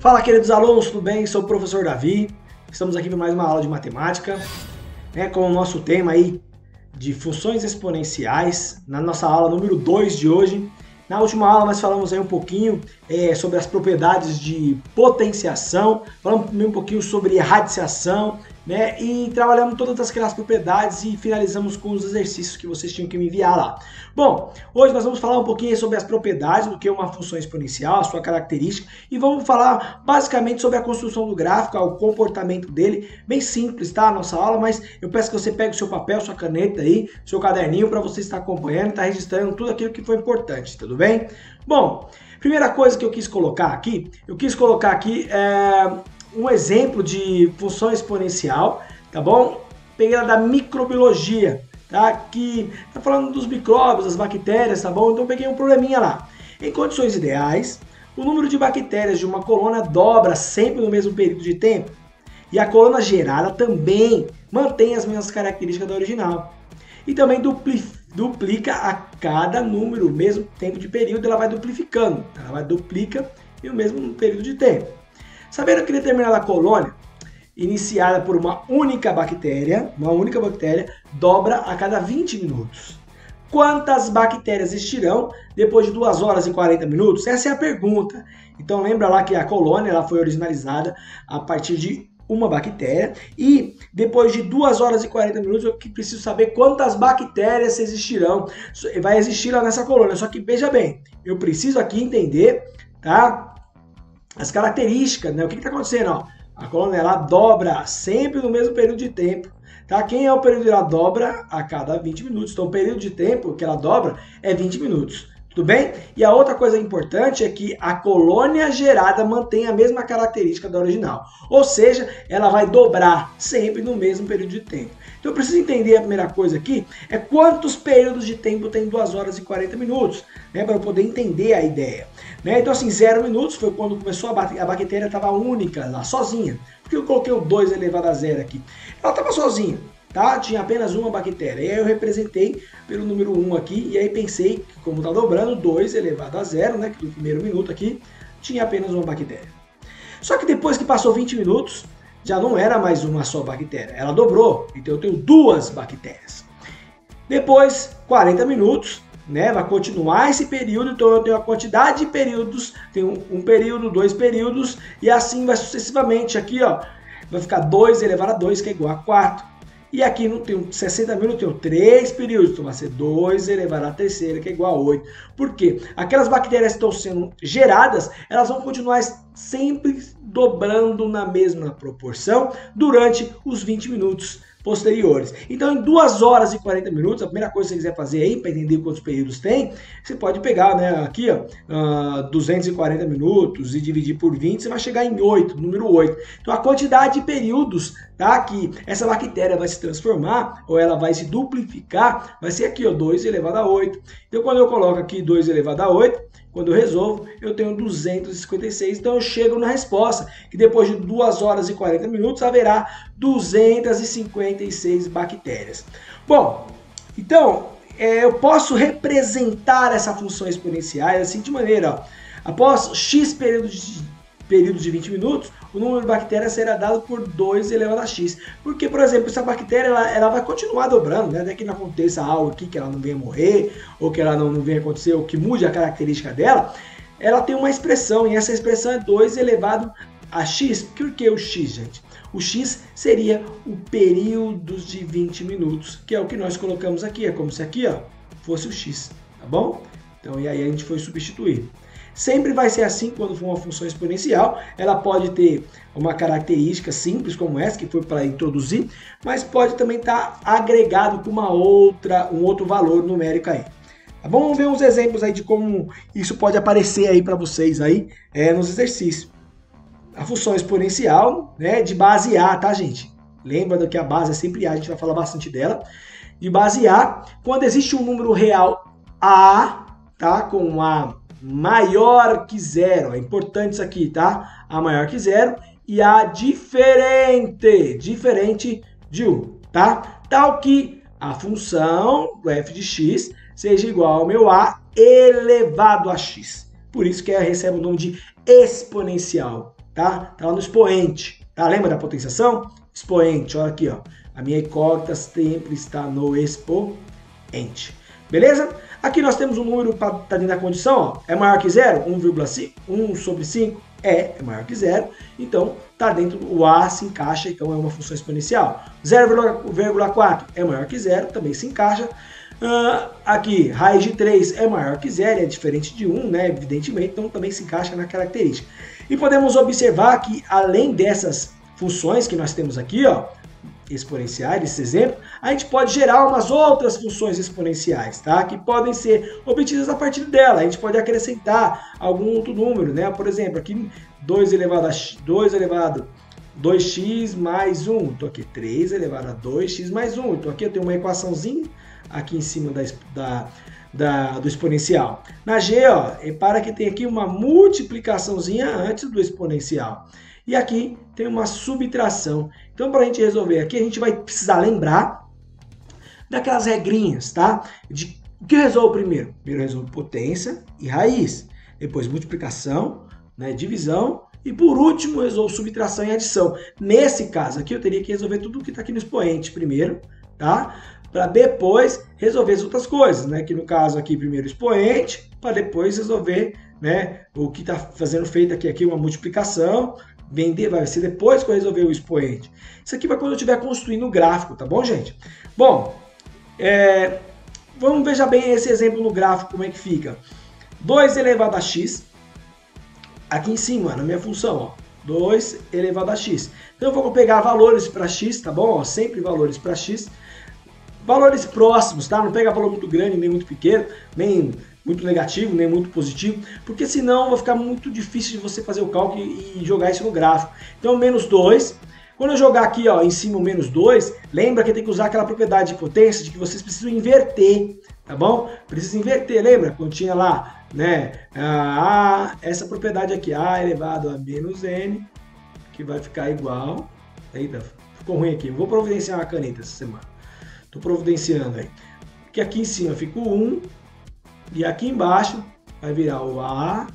Fala, queridos alunos, tudo bem? Sou o professor Davi. Estamos aqui para mais uma aula de matemática, com o nosso tema aí de funções exponenciais, na nossa aula número 2 de hoje. Na última aula nós falamos aí um pouquinho sobre as propriedades de potenciação, falamos também um pouquinho sobre radiciação, e trabalhamos todas aquelas propriedades e finalizamos com os exercícios que vocês tinham que me enviar lá. Bom, hoje nós vamos falar um pouquinho sobre as propriedades do que é uma função exponencial, a sua característica, e vamos falar basicamente sobre a construção do gráfico, o comportamento dele, bem simples, tá? A nossa aula, mas eu peço que você pegue o seu papel, sua caneta aí, seu caderninho, para você estar acompanhando, estar registrando tudo aquilo que foi importante, tudo bem? Bom, primeira coisa que eu quis colocar aqui um exemplo de função exponencial, tá bom? Peguei ela da microbiologia, tá? Que tá falando dos micróbios, das bactérias, tá bom? Então peguei um probleminha lá. Em condições ideais, o número de bactérias de uma colônia dobra sempre no mesmo período de tempo. E a colônia gerada também mantém as mesmas características da original. E também duplica a cada número, o mesmo tempo de período, ela vai duplificando. Ela vai duplica e o mesmo período de tempo. Sabendo que determinada colônia, iniciada por uma única bactéria, dobra a cada 20 minutos. Quantas bactérias existirão depois de 2 horas e 40 minutos? Essa é a pergunta. Então lembra lá que a colônia ela foi originalizada a partir de uma bactéria e depois de 2 horas e 40 minutos eu preciso saber quantas bactérias existirão. Vai existir lá nessa colônia, só que veja bem, eu preciso aqui entender, tá? As características, né? O que está acontecendo? Ó, a colônia ela dobra sempre no mesmo período de tempo. Tá? Quem é o período? Ela dobra a cada 20 minutos. Então o período de tempo que ela dobra é 20 minutos. Tudo bem? E a outra coisa importante é que a colônia gerada mantém a mesma característica da original. Ou seja, ela vai dobrar sempre no mesmo período de tempo. Então eu preciso entender a primeira coisa aqui, é quantos períodos de tempo tem 2 horas e 40 minutos, para eu poder entender a ideia. Então assim, 0 minutos foi quando começou a bactéria estava única lá, sozinha. Por que eu coloquei o 2 elevado a 0 aqui? Ela estava sozinha. Tá? Tinha apenas uma bactéria. E aí eu representei pelo número 1 aqui, e aí pensei que como está dobrando, 2 elevado a 0, que no primeiro minuto aqui, tinha apenas uma bactéria. Só que depois que passou 20 minutos, já não era mais uma só bactéria, ela dobrou, então eu tenho 2 bactérias. Depois, 40 minutos, vai continuar esse período, então eu tenho a quantidade de períodos, tenho um período, 2 períodos, e assim vai sucessivamente. Aqui, ó, vai ficar 2 elevado a 2, que é igual a 4. E aqui não tenho 60 minutos, eu tenho 3 períodos, então vai ser 2 elevado à terceira, que é igual a 8. Por quê? Aquelas bactérias que estão sendo geradas, elas vão continuar sempre dobrando na mesma proporção durante os 20 minutos posteriores. Então, em 2 horas e 40 minutos, a primeira coisa que você quiser fazer aí, para entender quantos períodos tem, você pode pegar, aqui, ó, 240 minutos e dividir por 20, você vai chegar em 8, número 8. Então, a quantidade de períodos, tá, que essa bactéria vai se transformar, ou ela vai se duplicar, vai ser aqui, ó, 2 elevado a 8. Então, quando eu coloco aqui 2 elevado a 8, quando eu resolvo, eu tenho 256, então eu chego na resposta, que depois de 2 horas e 40 minutos haverá 256 bactérias. Bom, então, eu posso representar essa função exponencial assim de maneira, ó, após x períodos de 20 minutos, o número de bactérias será dado por 2 elevado a x. Porque, por exemplo, essa bactéria ela vai continuar dobrando, até que não aconteça algo aqui, que ela não venha morrer, ou que ela não venha acontecer, ou que mude a característica dela, ela tem uma expressão, e essa expressão é 2 elevado a x. Por que o x, gente? O x seria o períodos de 20 minutos, que é o que nós colocamos aqui. É como se aqui, ó, fosse o x, tá bom? Então, e aí a gente foi substituir. Sempre vai ser assim quando for uma função exponencial. Ela pode ter uma característica simples como essa, que foi para introduzir, mas pode também estar agregado com um outro valor numérico aí. Tá bom? Vamos ver uns exemplos aí de como isso pode aparecer aí para vocês aí nos exercícios. A função exponencial, de base A, tá, gente? Lembra que a base é sempre A, a gente vai falar bastante dela. De base A, quando existe um número real A, tá, com A maior que 0, é importante isso aqui, tá? A maior que 0 e A diferente de 1, tá? Tal que a função do f de x seja igual ao meu A elevado a x. Por isso que recebe o nome de exponencial. tá? Tá lá no expoente, tá? Lembra da potenciação? Expoente, olha aqui, ó. A minha incógnita sempre está no expoente. Beleza? Aqui nós temos um número para estar dentro da condição, ó. É maior que zero? 1,5? 1 sobre 5? É maior que zero. Então, tá dentro, o A se encaixa, então é uma função exponencial. 0,4 é maior que zero, também se encaixa. Aqui, raiz de 3 é maior que zero, é diferente de 1, né? Evidentemente, então também se encaixa na característica. E podemos observar que, além dessas funções que nós temos aqui, ó, exponenciais, esse exemplo, a gente pode gerar umas outras funções exponenciais, tá? Que podem ser obtidas a partir dela. A gente pode acrescentar algum outro número, né? Por exemplo, aqui 2 elevado a 2x mais 1. Então aqui 3 elevado a 2x mais 1. Então aqui eu tenho uma equaçãozinha aqui em cima do exponencial. Na G, ó, repara que tem aqui uma multiplicaçãozinha antes do exponencial. E aqui tem uma subtração. Então, para a gente resolver aqui, a gente vai precisar lembrar daquelas regrinhas, tá? De o que eu resolvo primeiro? Primeiro eu resolvo potência e raiz. Depois multiplicação, né, divisão. E por último eu resolvo subtração e adição. Nesse caso aqui, eu teria que resolver tudo o que está aqui no expoente primeiro, tá? Para depois resolver as outras coisas, né? Que no caso aqui, primeiro expoente, para depois resolver, né, o que está fazendo feito aqui uma multiplicação. Vai ser depois que eu resolver o expoente. Isso aqui vai quando eu estiver construindo o gráfico, tá bom, gente? Bom, vamos ver bem esse exemplo no gráfico, como é que fica. 2 elevado a x, aqui em cima, na minha função, ó, 2 elevado a x. Então eu vou pegar valores para x, tá bom? Ó, sempre valores para x. Valores próximos, tá? Não pega valor muito grande, nem muito pequeno, nem muito negativo, nem muito positivo, porque senão vai ficar muito difícil de você fazer o cálculo e jogar isso no gráfico. Então, menos 2. Quando eu jogar aqui, ó, em cima o menos 2, lembra que tem que usar aquela propriedade de potência de que vocês precisam inverter, tá bom? Precisa inverter, lembra? Quando tinha lá, né, essa propriedade aqui, a elevado a menos n, que vai ficar igual... Eita, ficou ruim aqui. Vou providenciar uma caneta essa semana. Estou providenciando aí. Que aqui em cima fica o 1, e aqui embaixo vai virar o A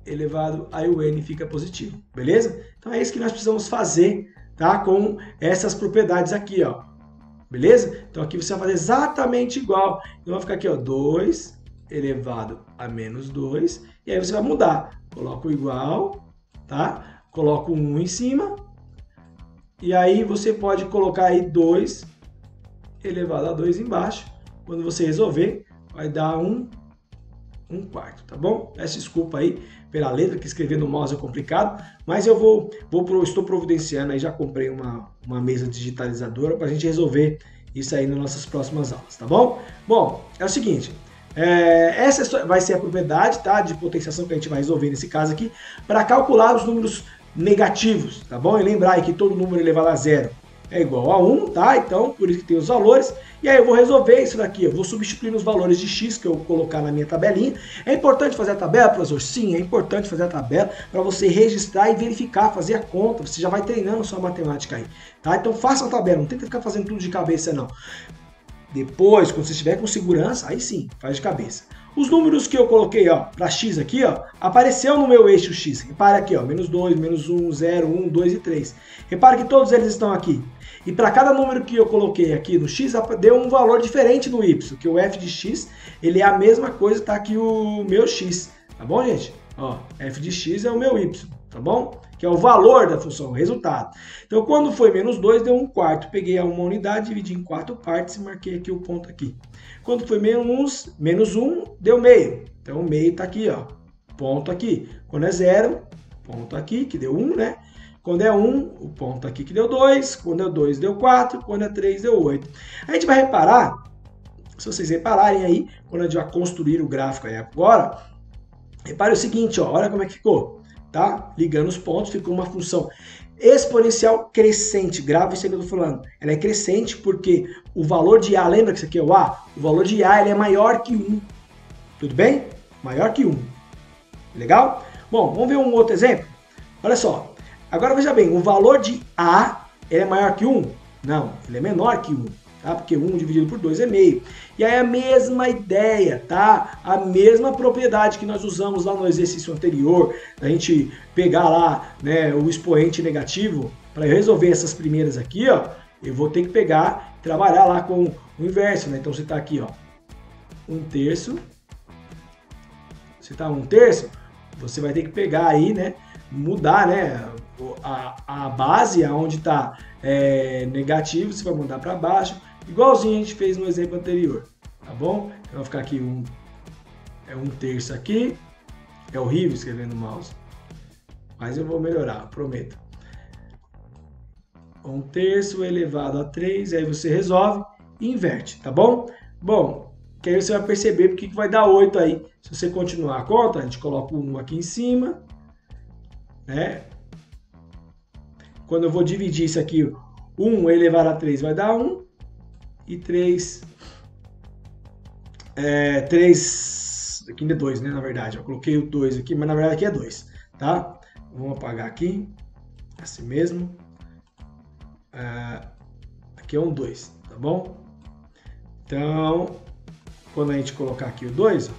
elevado, aí o N fica positivo, beleza? Então é isso que nós precisamos fazer, tá? Com essas propriedades aqui, ó, beleza? Então aqui você vai fazer exatamente igual. Então vai ficar aqui, ó, 2 elevado a menos 2, e aí você vai mudar. Coloca o igual, tá? Coloca o 1 em cima, e aí você pode colocar aí 2 elevado a 2 embaixo. Quando você resolver, vai dar um quarto, tá bom? Peço desculpa aí pela letra, que escrever no mouse é complicado, mas eu estou providenciando aí, já comprei uma mesa digitalizadora para a gente resolver isso aí nas nossas próximas aulas, tá bom? Bom, é o seguinte, essa vai ser a propriedade, tá, de potenciação que a gente vai resolver nesse caso aqui, para calcular os números negativos, tá bom? E lembrar aí que todo número elevado a zero é igual a 1, tá? Então, por isso que tem os valores. E aí eu vou resolver isso daqui. Eu vou substituir nos valores de x que eu vou colocar na minha tabelinha. É importante fazer a tabela, professor? Sim, é importante fazer a tabela para você registrar e verificar, fazer a conta. Você já vai treinando sua matemática aí, tá? Então faça a tabela, não tenta ficar fazendo tudo de cabeça, não. Depois, quando você estiver com segurança, aí sim, faz de cabeça. Os números que eu coloquei, ó, para x aqui, ó, apareceu no meu eixo x. Repare aqui, ó, menos 2, menos 1, 0, 1, 2 e 3. Repare que todos eles estão aqui. E para cada número que eu coloquei aqui no x, deu um valor diferente no y, que o f de x, ele é a mesma coisa, tá aqui o meu x, tá bom, gente? Ó, f de x é o meu y, tá bom? Que é o valor da função, o resultado. Então, quando foi menos 2, deu 1 quarto. Peguei uma unidade, dividi em 4 partes e marquei aqui o ponto aqui. Quando foi menos 1, deu meio. Então, o meio está aqui, ó, ponto aqui. Quando é 0, ponto aqui, que deu 1, né? Quando é 1, o ponto aqui que deu 2. Quando é 2, deu 4. Quando é 3, deu 8. A gente vai reparar, se vocês repararem aí, quando a gente vai construir o gráfico aí agora, repare o seguinte, ó, olha como é que ficou. Tá? Ligando os pontos, ficou uma função exponencial crescente. Grava isso aí que eu estou falando. Ela é crescente porque o valor de A, lembra que isso aqui é o A? O valor de A ele é maior que 1. Tudo bem? Maior que 1. Legal? Bom, vamos ver um outro exemplo? Olha só. Agora veja bem, o valor de A ele é maior que 1? Não, ele é menor que 1. tá? Porque 1 dividido por 2 é meio. E aí a mesma ideia, tá? A mesma propriedade que nós usamos lá no exercício anterior, a gente pegar lá, né, o expoente negativo, para resolver essas primeiras aqui, ó, eu vou ter que pegar, trabalhar lá com o inverso, né? Então você tá aqui, ó, 1/3, você tá 1/3, você vai ter que pegar aí, né, mudar, né, a base, aonde está negativo, você vai mudar para baixo, igualzinho a gente fez no exemplo anterior, tá bom? Então vai ficar aqui 1/3 aqui, é horrível escrever no mouse, mas eu vou melhorar, prometo. 1/3 elevado a 3, aí você resolve e inverte, tá bom? Bom, que aí você vai perceber porque que vai dar 8 aí. Se você continuar a conta, a gente coloca o 1 aqui em cima, né? Quando eu vou dividir isso aqui, 1 elevado a 3 vai dar 1, e 3 aqui é 2, né, na verdade. Eu coloquei o 2 aqui, mas na verdade aqui é 2, tá? Vamos apagar aqui, assim mesmo. Aqui é um 2, tá bom? Então, quando a gente colocar aqui o 2,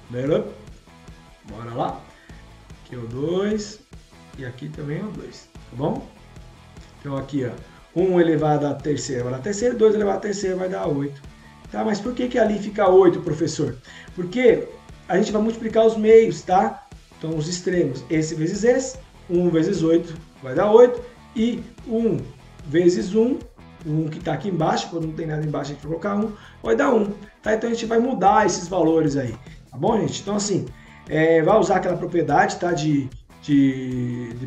bora lá. Aqui é o 2 e aqui também é o 2, tá bom? Então aqui, ó, 1 elevado a terceira vai dar terceira, 2 elevado a terceira vai dar 8. Tá, mas por que que ali fica 8, professor? Porque a gente vai multiplicar os meios, tá? Então os extremos, esse vezes esse, 1 vezes 8 vai dar 8, e 1 vezes 1, o 1 que está aqui embaixo, quando não tem nada embaixo a gente vai colocar 1, vai dar 1. Tá? Então a gente vai mudar esses valores aí, tá bom, gente? Então assim, vai usar aquela propriedade, tá, de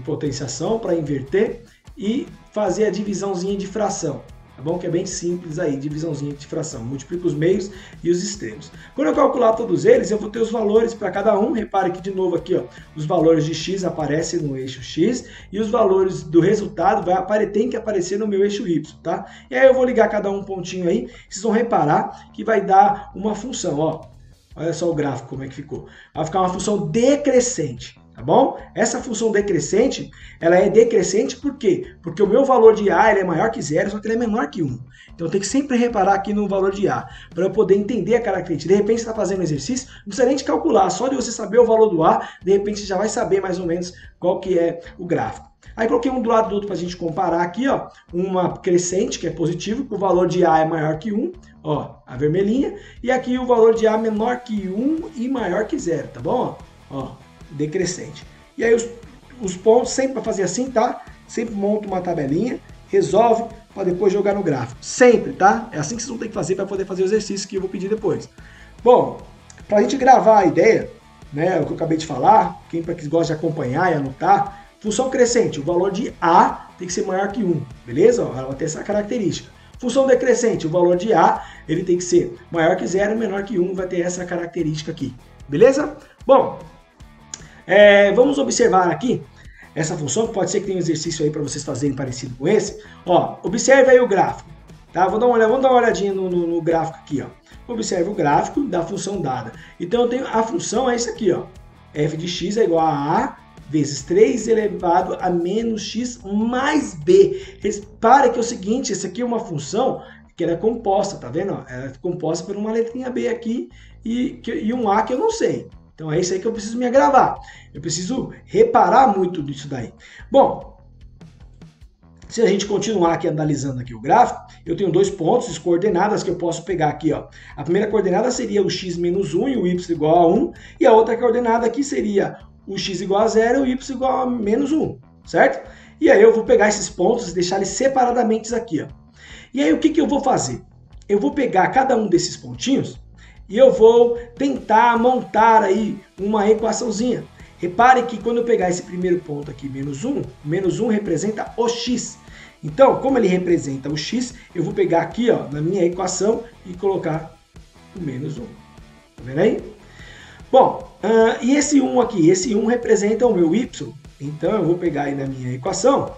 potenciação para inverter e fazer a divisãozinha de fração, tá bom? Que é bem simples aí, divisãozinha de fração. Multiplica os meios e os extremos. Quando eu calcular todos eles, eu vou ter os valores para cada um. Repare que de novo aqui, ó, os valores de x aparecem no eixo x e os valores do resultado tem que aparecer no meu eixo y, tá? E aí eu vou ligar cada um pontinho aí, vocês vão reparar que vai dar uma função, ó. Olha só o gráfico como é que ficou. Vai ficar uma função decrescente. Tá bom? Essa função decrescente, ela é decrescente por quê? Porque o meu valor de A ele é maior que 0, só que ele é menor que 1. Então eu tenho que sempre reparar aqui no valor de A, para eu poder entender a característica. De repente você está fazendo um exercício, não precisa nem de calcular, só de você saber o valor do A, de repente você já vai saber mais ou menos qual que é o gráfico. Aí coloquei um do lado do outro para a gente comparar aqui, ó, uma crescente, que é positivo, que o valor de A é maior que 1, ó, a vermelhinha, e aqui o valor de A menor que 1 e maior que 0, tá bom? Ó, decrescente. E aí os pontos, sempre para fazer assim, tá? Sempre monta uma tabelinha, resolve para depois jogar no gráfico. Sempre, tá? É assim que vocês vão ter que fazer para poder fazer o exercício que eu vou pedir depois. Bom, para a gente gravar a ideia, né, o que eu acabei de falar, quem gosta de acompanhar e anotar, função crescente, o valor de A tem que ser maior que 1, beleza? Ela vai ter essa característica. Função decrescente, o valor de A ele tem que ser maior que 0 e menor que 1, vai ter essa característica aqui, beleza? Bom, vamos observar aqui essa função, que pode ser que tenha um exercício aí para vocês fazerem parecido com esse. Ó, observe aí o gráfico, tá? Vamos dar uma olhadinha no gráfico aqui, ó. Observe o gráfico da função dada. Então eu tenho a função é isso aqui, ó. F de x é igual a A vezes 3 elevado a menos x mais b. Repare que é o seguinte, essa aqui é uma função que ela é composta, tá vendo? Ela é composta por uma letrinha b aqui e um a que eu não sei. Então é isso aí que eu preciso me agravar. Eu preciso reparar muito disso daí. Bom, se a gente continuar aqui analisando aqui o gráfico, eu tenho dois pontos, as coordenadas que eu posso pegar aqui, ó. A primeira coordenada seria o x menos 1 e o y igual a 1. E a outra coordenada aqui seria o x igual a 0 e o y igual a menos 1, certo? E aí eu vou pegar esses pontos e deixar eles separadamente aqui, ó. E aí o que eu vou fazer? Eu vou pegar cada um desses pontinhos e eu vou tentar montar aí uma equaçãozinha. Repare que quando eu pegar esse primeiro ponto aqui, o menos 1 representa o x. Então, como ele representa o x, eu vou pegar aqui, ó, na minha equação e colocar o menos 1. Tá vendo aí? Bom, e esse 1 aqui? Esse 1 representa o meu y. Então, eu vou pegar aí na minha equação.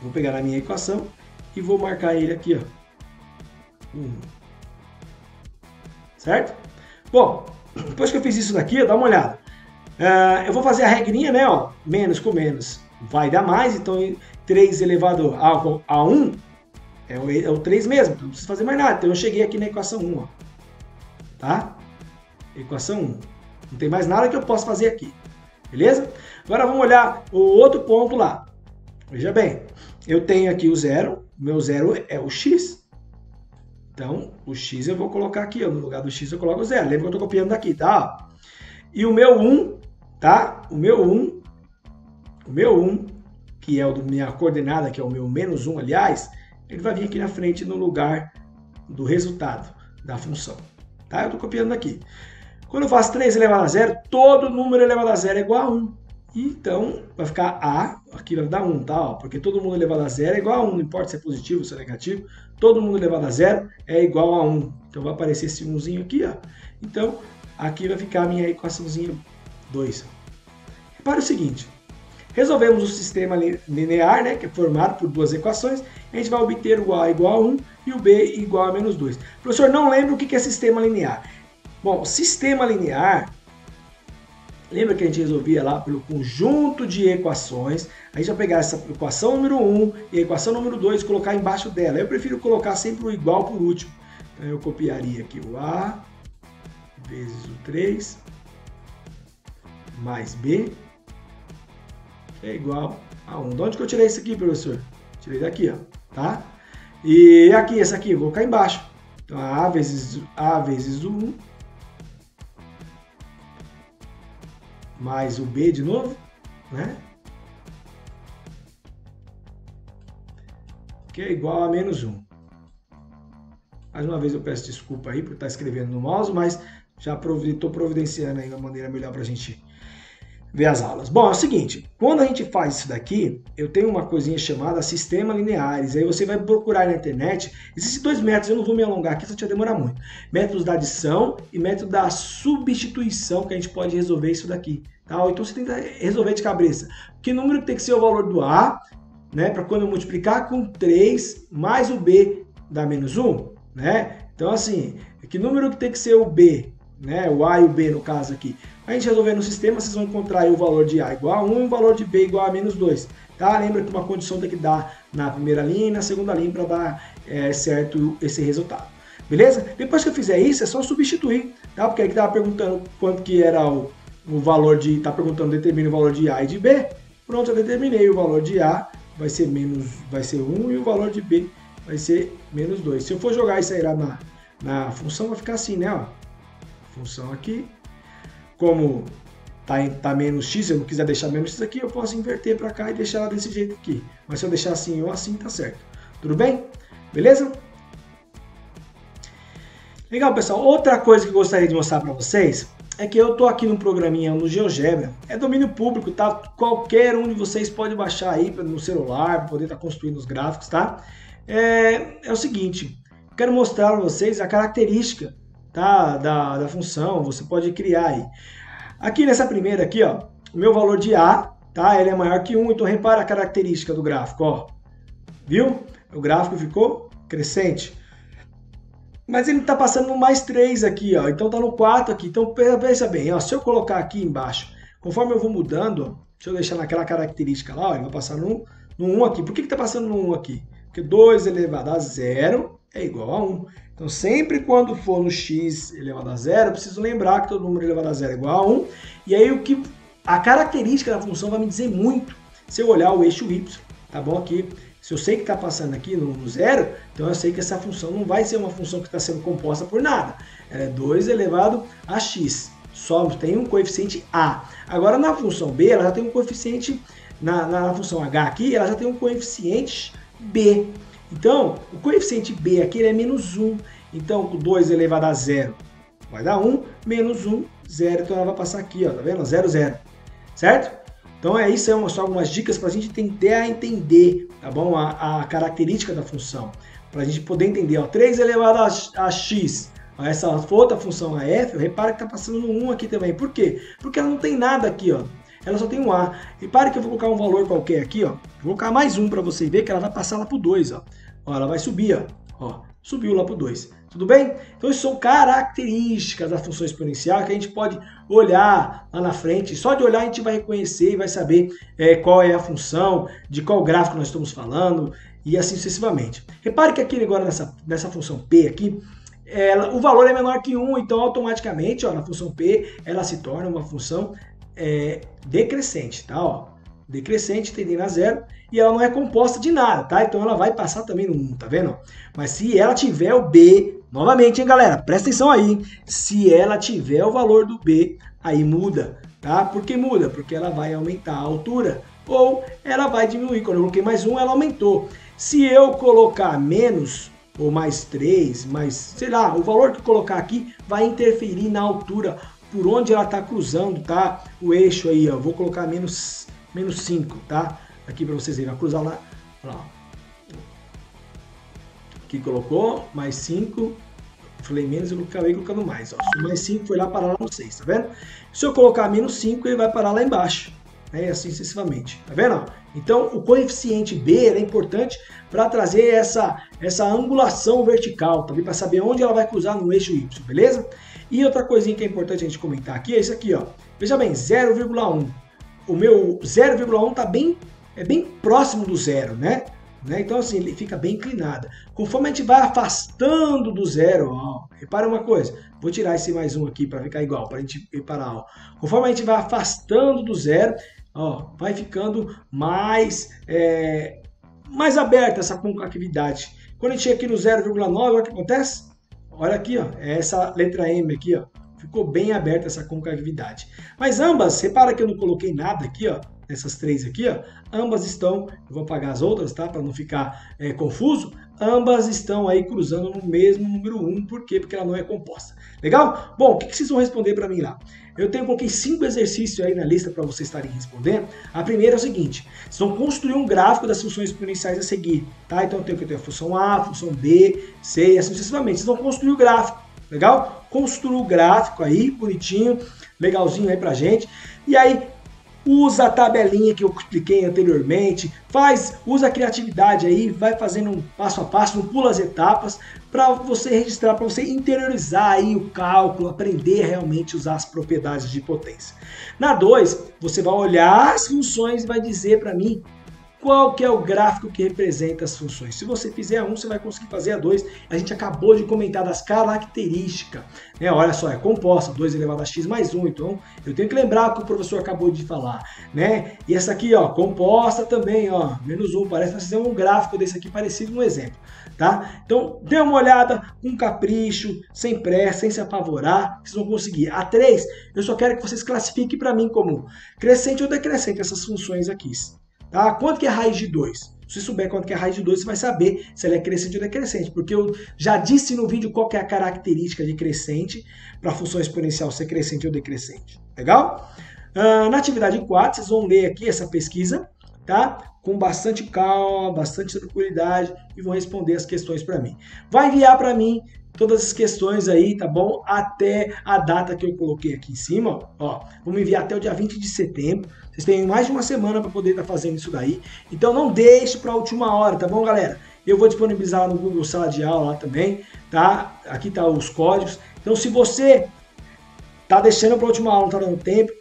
Vou pegar na minha equação e vou marcar ele aqui, ó. 1. Certo? Bom, depois que eu fiz isso daqui, dá uma olhada. Eu vou fazer a regrinha, né? Ó, menos com menos vai dar mais. Então, 3 elevado a 1 É o 3 mesmo, então não precisa fazer mais nada. Então eu cheguei aqui na equação 1, ó. Tá? Equação 1. Não tem mais nada que eu possa fazer aqui. Beleza? Agora vamos olhar o outro ponto lá. Veja bem, eu tenho aqui o zero. Meu zero é o x. Então, o x eu vou colocar aqui, ó. No lugar do x eu coloco o zero. Lembra que eu estou copiando daqui, tá? E o meu 1, tá? O meu 1, que é o da minha coordenada, que é o meu menos 1, aliás, ele vai vir aqui na frente no lugar do resultado da função. Tá? Eu estou copiando aqui. Quando eu faço 3 elevado a 0, todo número elevado a 0 é igual a 1. Então, vai ficar A, aqui vai dar 1, tá? Ó, porque todo mundo elevado a 0 é igual a 1, não importa se é positivo ou se é negativo, todo mundo elevado a 0 é igual a 1. Então, vai aparecer esse 1zinho aqui, ó. Então, aqui vai ficar a minha equaçãozinha 2. Repare o seguinte, resolvemos o sistema linear, né, que é formado por duas equações, a gente vai obter o A igual a 1 e o B igual a menos 2. Professor, não lembra o que é sistema linear? Bom, sistema linear, lembra que a gente resolvia lá pelo conjunto de equações? A gente vai pegar essa equação número 1 e a equação número 2 e colocar embaixo dela. Eu prefiro colocar sempre o igual por último. Então eu copiaria aqui o A vezes o 3 mais B é igual a 1. De onde que eu tirei isso aqui, professor? Tirei daqui, ó, tá? E aqui, essa aqui, eu vou colocar embaixo. Então A vezes o 1 mais o B de novo, né? Que é igual a menos 1. Mais uma vez eu peço desculpa aí por estar escrevendo no mouse, mas já estou providenciando aí uma maneira melhor para a gente ver as aulas. Bom, é o seguinte, quando a gente faz isso daqui, eu tenho uma coisinha chamada sistema lineares, aí você vai procurar na internet, existem dois métodos, eu não vou me alongar aqui, só te demorar muito, métodos da adição e método da substituição, que a gente pode resolver isso daqui, tá? Então você tenta resolver de cabeça, que número tem que ser o valor do A, né, para quando eu multiplicar com 3 mais o B dá menos 1, né? Então assim, que número que tem que ser o B, né, o A e o B no caso aqui. A gente resolver no sistema, vocês vão encontrar aí o valor de A igual a 1 e o valor de B igual a menos 2. Tá? Lembra que uma condição tem que dar na primeira linha e na segunda linha para dar certo esse resultado. Beleza? Depois que eu fizer isso, é só substituir. Tá? Porque aí que estava perguntando quanto que era o valor de... Está perguntando, determine o valor de A e de B. Pronto, eu determinei o valor de A, vai ser 1 e o valor de B vai ser menos 2. Se eu for jogar isso aí lá na função, vai ficar assim, né? Ó. Função aqui. Como tá menos x, se eu não quiser deixar menos x aqui, eu posso inverter para cá e deixar ela desse jeito aqui. Mas se eu deixar assim ou assim, tá certo. Tudo bem? Beleza? Legal, pessoal. Outra coisa que eu gostaria de mostrar para vocês é que eu tô aqui no programinha no GeoGebra. É domínio público, tá? Qualquer um de vocês pode baixar aí no celular, para poder estar construindo os gráficos, tá? É o seguinte, quero mostrar para vocês a característica, tá, da função, você pode criar aí. Aqui nessa primeira aqui, ó, o meu valor de A, tá, ele é maior que 1, então repara a característica do gráfico, ó. Viu? O gráfico ficou crescente. Mas ele está passando no mais 3 aqui, ó, então tá no 4 aqui. Então pensa bem, ó, se eu colocar aqui embaixo, conforme eu vou mudando, ó, deixa eu deixar naquela característica lá, ó, ele vai passar no 1 aqui. Por que está passando no 1 aqui? Porque 2 elevado a 0 é igual a 1. Então, sempre quando for no x elevado a 0, eu preciso lembrar que todo número elevado a 0 é igual a 1. E aí, a característica da função vai me dizer muito se eu olhar o eixo y, tá bom? Aqui, se eu sei que está passando aqui no 0, então eu sei que essa função não vai ser uma função que está sendo composta por nada. Ela é 2 elevado a x. Só tem um coeficiente a. Agora, na função b, ela já tem um coeficiente, na função h aqui, ela já tem um coeficiente b. Então, o coeficiente b aqui é menos 1. Então, 2 elevado a 0 vai dar 1, menos 1, 0. Então, ela vai passar aqui, ó, tá vendo? 0, 0. Certo? Então, isso são só algumas dicas para a gente tentar entender, tá bom? A característica da função. Para a gente poder entender, ó, 3 elevado a x. Ó, essa outra função, a f, repara que está passando no 1 aqui também. Por quê? Porque ela não tem nada aqui, ó. Ela só tem um A. Repare que eu vou colocar um valor qualquer aqui, ó. Vou colocar mais um para você ver que ela vai passar lá pro 2, ó. Ó, ela vai subir, ó. subiu lá para o 2. Tudo bem? Então, isso são características da função exponencial que a gente pode olhar lá na frente. Só de olhar a gente vai reconhecer e vai saber qual é a função, de qual gráfico nós estamos falando e assim sucessivamente. Repare que aqui agora nessa função P aqui, o valor é menor que 1, então automaticamente ó, na função P ela se torna uma função decrescente, tá? Ó, decrescente tendendo a 0 e ela não é composta de nada, tá? Então ela vai passar também no 1, tá vendo? Mas se ela tiver o B, novamente, hein, galera? Presta atenção aí, hein? Se ela tiver o valor do B, aí muda, tá? Por que muda? Porque ela vai aumentar a altura ou ela vai diminuir. Quando eu coloquei mais 1, ela aumentou. Se eu colocar menos ou mais 3, mais, sei lá, o valor que eu colocar aqui vai interferir na altura por onde ela está cruzando, tá? O eixo aí, ó, vou colocar menos 5, tá? Aqui para vocês verem, vai cruzar lá, olha lá. Aqui colocou, mais 5, falei menos, eu acabei colocando mais, ó. Se mais 5 foi lá parar lá no 6, tá vendo? Se eu colocar menos 5, ele vai parar lá embaixo, né? Assim sucessivamente, tá vendo? Então, o coeficiente B é importante para trazer essa angulação vertical, também para saber onde ela vai cruzar no eixo Y, beleza? E outra coisinha que é importante a gente comentar aqui é isso aqui, ó. Veja bem, 0,1. O meu 0,1 tá bem próximo do zero, né? Então assim, ele fica bem inclinado. Conforme a gente vai afastando do zero, ó, repara uma coisa, vou tirar esse mais 1 aqui para ficar igual, para a gente reparar, ó. Conforme a gente vai afastando do zero, ó, vai ficando mais aberta essa concatividade. Quando a gente chega aqui no 0,9, olha o que acontece? Olha aqui, ó, essa letra M aqui, ó, ficou bem aberta essa concatividade. Mas ambas, repara que eu não coloquei nada aqui, ó, essas três aqui, ó, ambas estão, eu vou apagar as outras, tá, para não ficar confuso, ambas estão aí cruzando no mesmo número 1, por quê? Porque ela não é composta. Legal? Bom, o que vocês vão responder para mim lá? Eu coloquei 5 exercícios aí na lista para vocês estarem respondendo. A primeira é o seguinte, vocês vão construir um gráfico das funções exponenciais a seguir, tá? Então eu tenho que ter a função A, a função B, C e assim sucessivamente. Vocês vão construir o gráfico, legal? Construir o gráfico aí, bonitinho, legalzinho aí pra gente. E aí, usa a tabelinha que eu expliquei anteriormente, usa a criatividade aí, vai fazendo um passo a passo, não pula as etapas, para você registrar, para você interiorizar aí o cálculo, aprender a realmente usar as propriedades de potência. Na 2, você vai olhar as funções e vai dizer para mim qual que é o gráfico que representa as funções. Se você fizer a 1, você vai conseguir fazer a 2. A gente acabou de comentar das características, né? Olha só, é composta, 2 elevado a x mais 1. Então, eu tenho que lembrar o que o professor acabou de falar, né? E essa aqui, ó, composta também, ó, menos 1. Parece que nós fizemos um gráfico desse aqui parecido no exemplo, tá? Então, dê uma olhada com capricho, sem pressa, sem se apavorar, vocês vão conseguir. A 3, eu só quero que vocês classifiquem para mim como crescente ou decrescente essas funções aqui. Tá? Quanto que é a raiz de 2? Se você souber quanto que é a raiz de 2, você vai saber se ela é crescente ou decrescente, porque eu já disse no vídeo qual que é a característica de crescente para a função exponencial ser crescente ou decrescente. Legal? Na atividade 4, vocês vão ler aqui essa pesquisa, tá? Com bastante calma, bastante tranquilidade e vão responder as questões para mim. Vai enviar para mim todas as questões aí, tá bom? Até a data que eu coloquei aqui em cima, ó. Vamos enviar até o dia 20 de setembro. Vocês têm mais de uma semana para poder estar fazendo isso daí. Então não deixe para a última hora, tá bom, galera? Eu vou disponibilizar no Google Sala de Aula lá também, tá? Aqui tá os códigos. Então se você tá deixando para a última aula, não tá dando tempo,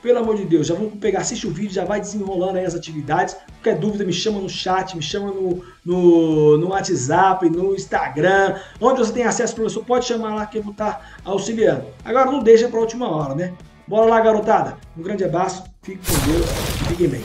pelo amor de Deus, já vamos pegar, assiste o vídeo, já vai desenrolando aí as atividades. Qualquer dúvida, me chama no chat, me chama no WhatsApp, no Instagram, onde você tem acesso, professor, pode chamar lá que eu vou estar auxiliando. Agora não deixa para a última hora, né? Bora lá, garotada. Um grande abraço, fique com Deus, fiquem bem.